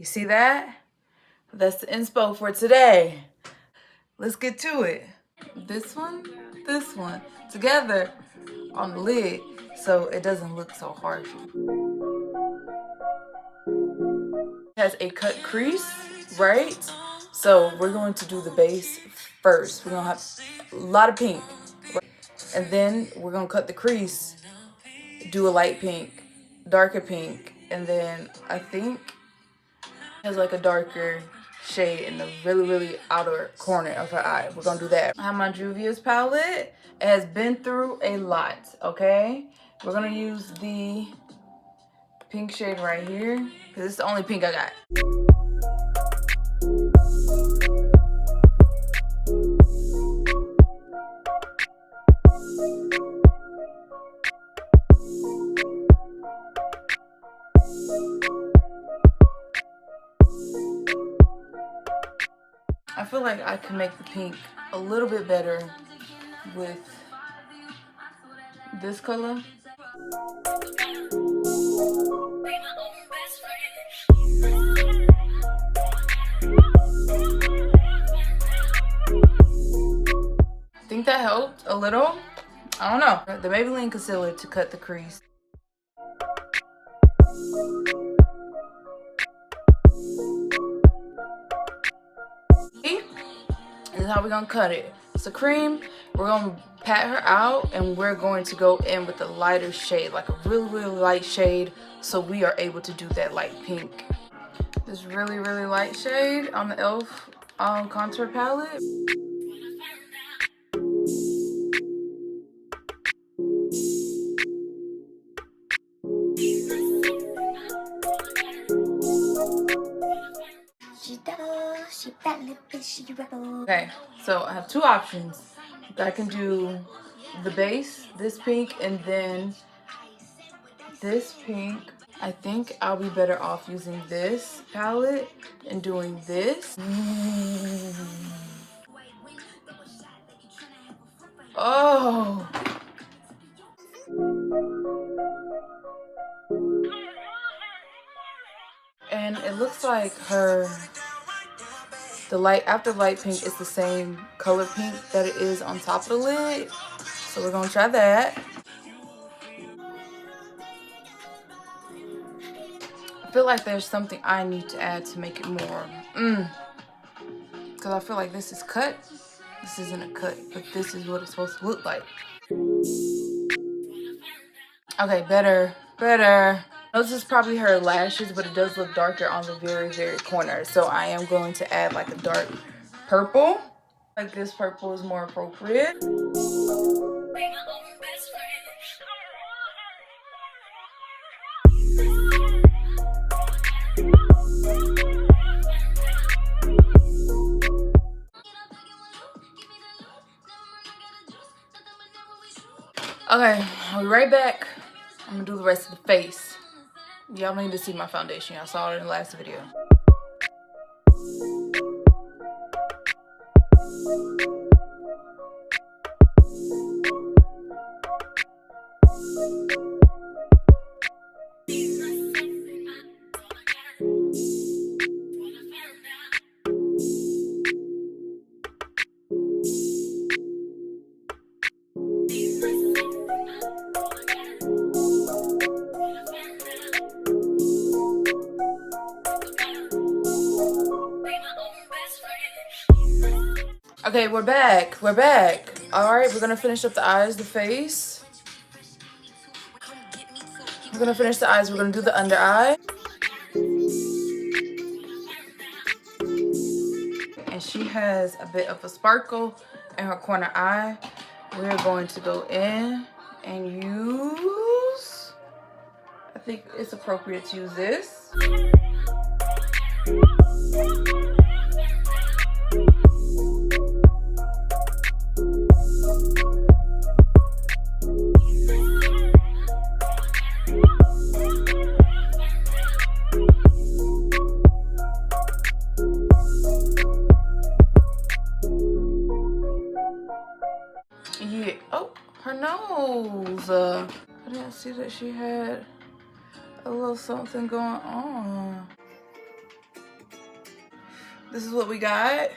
You see that? That's the inspo for today. Let's get to it. This one, together on the lid so it doesn't look so harsh. It has a cut crease, right? So we're going to do the base first. We're gonna have a lot of pink. And then we're gonna cut the crease, do a light pink, darker pink, and then I think it has like a darker shade in the really outer corner of her eye. We're gonna do that. I have my Juvia's palette. It has been through a lot, okay? We're gonna use the pink shade right here because it's the only pink I got. I feel like I can make the pink a little bit better with this color. I think that helped a little. I don't know. The Maybelline concealer to cut the crease. This is how we're gonna cut it. It's a cream. We're gonna pat her out and we're going to go in with a lighter shade, like a really light shade, so we are able to do that light pink. This really light shade on the e.l.f. contour palette. Okay, so I have two options. I can do the base, this pink, and then this pink. I think I'll be better off using this palette and doing this. Oh. And it looks like the light after light pink is the same color pink that it is on top of the lid. So we're gonna try that. I feel like there's something I need to add to make it more, because I feel like this is cut. This isn't a cut, but this is what it's supposed to look like. Okay, better. This is probably her lashes, but it does look darker on the very corner. So I am going to add like a dark purple. Like this purple is more appropriate. Okay, I'll be right back. I'm gonna do the rest of the face. Y'all need to see my foundation. Y'all saw it in the last video. Okay, we're back. All right, we're gonna finish up the eyes, the face. We're gonna finish the eyes. We're gonna do the under eye. And she has a bit of a sparkle in her corner eye. We're going to go in and use, I think it's appropriate to use this. Yeah. Oh, her nose. I didn't see that she had a little something going on. This is what we got.